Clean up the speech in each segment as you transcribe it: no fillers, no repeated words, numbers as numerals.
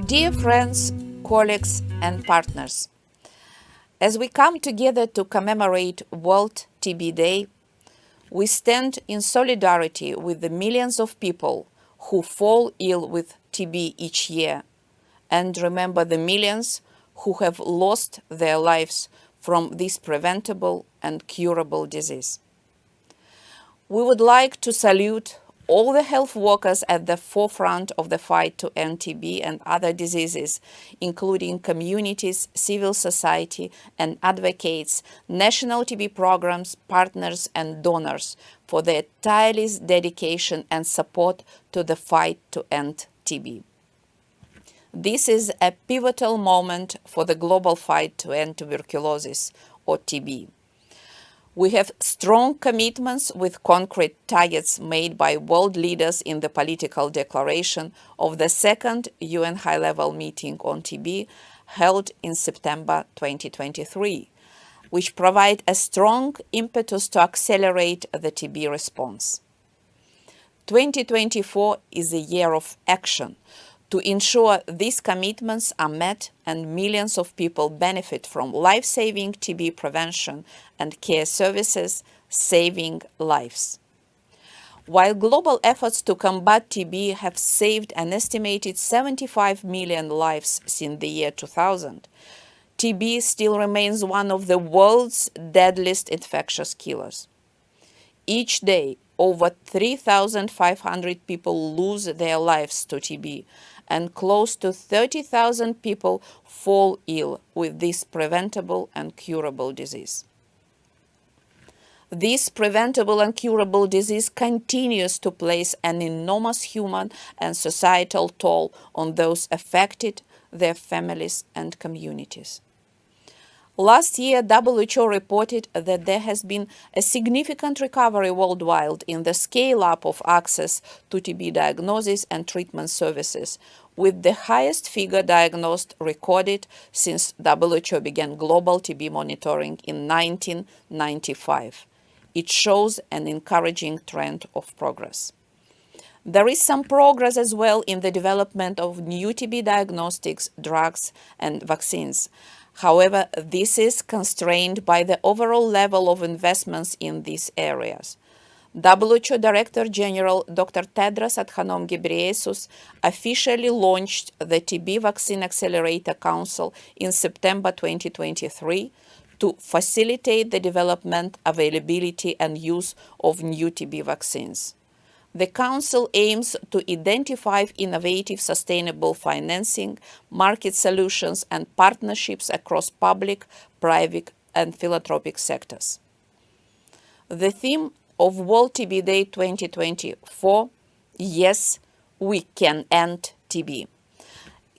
Dear friends, colleagues and partners, as we come together to commemorate World TB Day, we stand in solidarity with the millions of people who fall ill with TB each year and remember the millions who have lost their lives from this preventable and curable disease. We would like to salute all the health workers at the forefront of the fight to end TB and other diseases, including communities, civil society, and advocates, national TB programs, partners, and donors for their tireless dedication and support to the fight to end TB. This is a pivotal moment for the global fight to end tuberculosis, or TB. We have strong commitments with concrete targets made by world leaders in the political declaration of the second UN high-level meeting on TB held in September 2023, which provide a strong impetus to accelerate the TB response. 2024 is a year of action to ensure these commitments are met and millions of people benefit from life-saving TB prevention and care services, saving lives. While global efforts to combat TB have saved an estimated 75 million lives since the year 2000, TB still remains one of the world's deadliest infectious killers. Each day, over 3,500 people lose their lives to TB, and close to 30,000 people fall ill with this preventable and curable disease. This preventable and curable disease continues to place an enormous human and societal toll on those affected, their families, and communities. Last year, WHO reported that there has been a significant recovery worldwide in the scale-up of access to TB diagnosis and treatment services, with the highest figure diagnosed recorded since WHO began global TB monitoring in 1995. It shows an encouraging trend of progress. There is some progress as well in the development of new TB diagnostics, drugs, and vaccines. However, this is constrained by the overall level of investments in these areas. WHO Director General Dr. Tedros Adhanom Ghebreyesus officially launched the TB Vaccine Accelerator Council in September 2023 to facilitate the development, availability, and use of new TB vaccines. The Council aims to identify innovative, sustainable financing, market solutions, and partnerships across public, private, and philanthropic sectors. The theme of World TB Day 2024, Yes, we can end TB,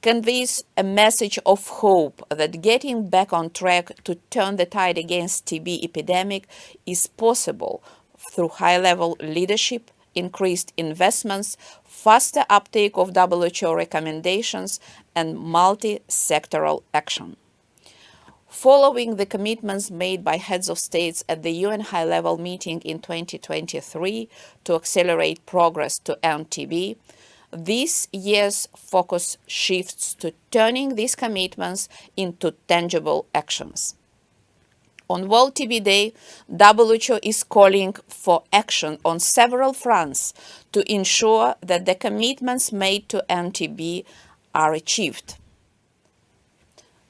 conveys a message of hope that getting back on track to turn the tide against TB epidemic is possible through high-level leadership, increased investments, faster uptake of WHO recommendations, and multi-sectoral action. Following the commitments made by heads of states at the UN high-level meeting in 2023 to accelerate progress to end TB, this year's focus shifts to turning these commitments into tangible actions. On World TB Day, WHO is calling for action on several fronts to ensure that the commitments made to end TB are achieved.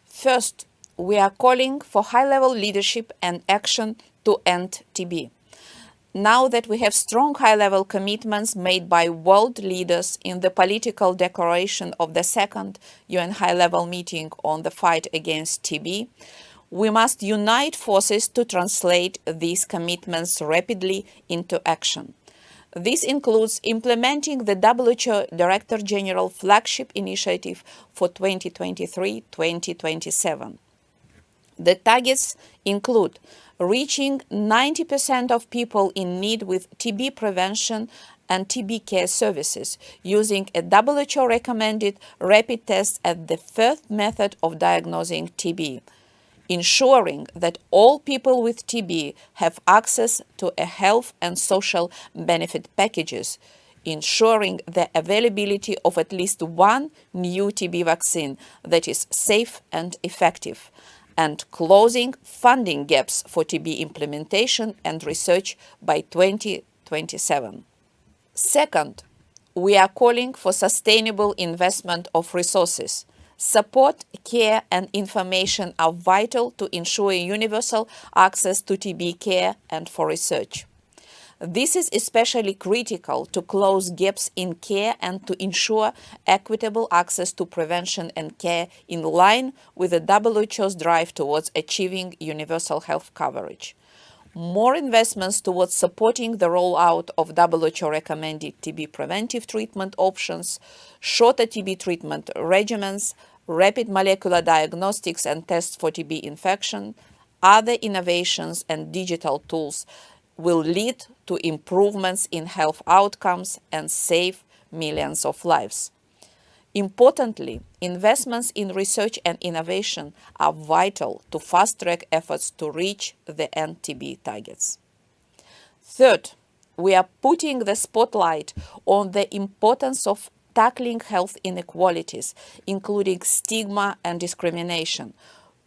First, we are calling for high-level leadership and action to end TB. Now that we have strong high-level commitments made by world leaders in the political declaration of the second UN high-level meeting on the fight against TB, we must unite forces to translate these commitments rapidly into action. This includes implementing the WHO Director General flagship initiative for 2023-2027. The targets include reaching 90% of people in need with TB prevention and TB care services using a WHO-recommended rapid test as the first method of diagnosing TB, ensuring that all people with TB have access to a health and social benefit packages, ensuring the availability of at least one new TB vaccine that is safe and effective, and closing funding gaps for TB implementation and research by 2027. Second, we are calling for sustainable investment of resources. Support, care, and information are vital to ensure universal access to TB care and for research. This is especially critical to close gaps in care and to ensure equitable access to prevention and care in line with the WHO's drive towards achieving universal health coverage. More investments towards supporting the rollout of WHO-recommended TB preventive treatment options, shorter TB treatment regimens, rapid molecular diagnostics and tests for TB infection, other innovations and digital tools will lead to improvements in health outcomes and save millions of lives. Importantly, investments in research and innovation are vital to fast-track efforts to reach the ENDTB targets. Third, we are putting the spotlight on the importance of tackling health inequalities, including stigma and discrimination,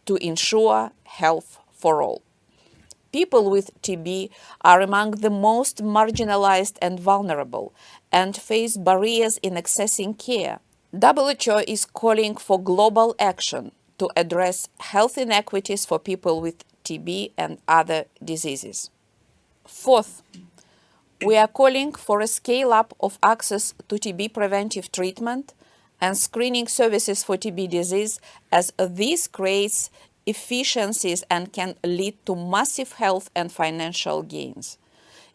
to ensure health for all. People with TB are among the most marginalized and vulnerable and face barriers in accessing care. WHO is calling for global action to address health inequities for people with TB and other diseases. Fourth, we are calling for a scale-up of access to TB preventive treatment and screening services for TB disease, as this creates efficiencies and can lead to massive health and financial gains.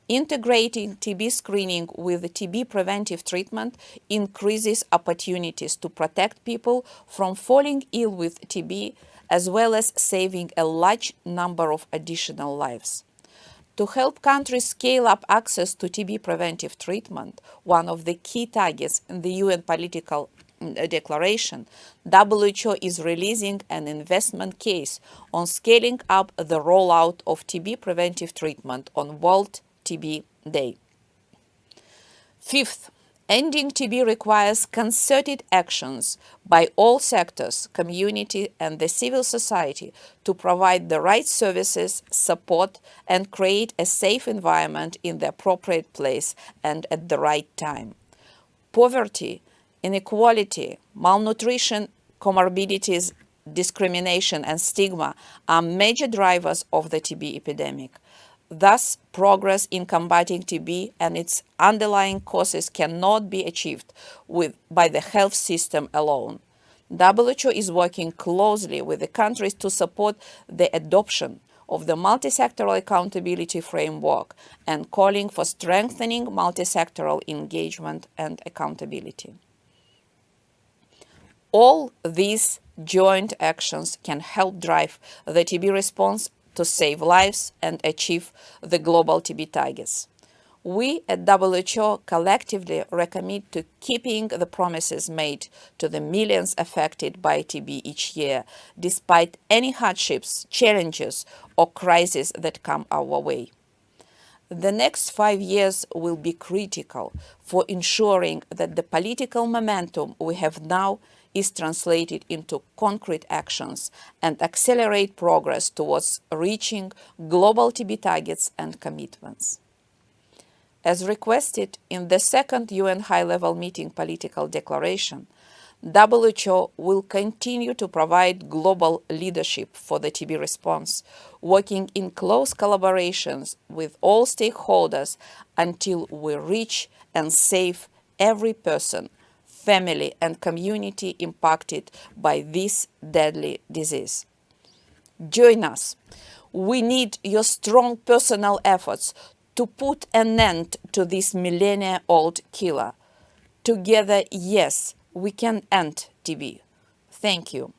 Integrating TB screening with TB preventive treatment increases opportunities to protect people from falling ill with TB, as well as saving a large number of additional lives. To help countries scale up access to TB preventive treatment, one of the key targets in the UN political declaration, WHO is releasing an investment case on scaling up the rollout of TB preventive treatment on World TB Day. Fifth, ending TB requires concerted actions by all sectors, community, and the civil society to provide the right services, support, and create a safe environment in the appropriate place and at the right time. Poverty, inequality, malnutrition, comorbidities, discrimination, and stigma are major drivers of the TB epidemic. Thus, progress in combating TB and its underlying causes cannot be achieved by the health system alone. WHO is working closely with the countries to support the adoption of the multi-sectoral accountability framework and calling for strengthening multi-sectoral engagement and accountability. All these joint actions can help drive the TB response to save lives and achieve the global TB targets. We at WHO collectively recommit to keeping the promises made to the millions affected by TB each year, despite any hardships, challenges, or crises that come our way. The next 5 years will be critical for ensuring that the political momentum we have now is translated into concrete actions and accelerate progress towards reaching global TB targets and commitments. As requested in the second UN High-Level Meeting Political Declaration, WHO will continue to provide global leadership for the TB response, working in close collaborations with all stakeholders until we reach and save every person, family, and community impacted by this deadly disease. Join us. We need your strong personal efforts to put an end to this millennia-old killer. Together, yes, we can end TB. Thank you.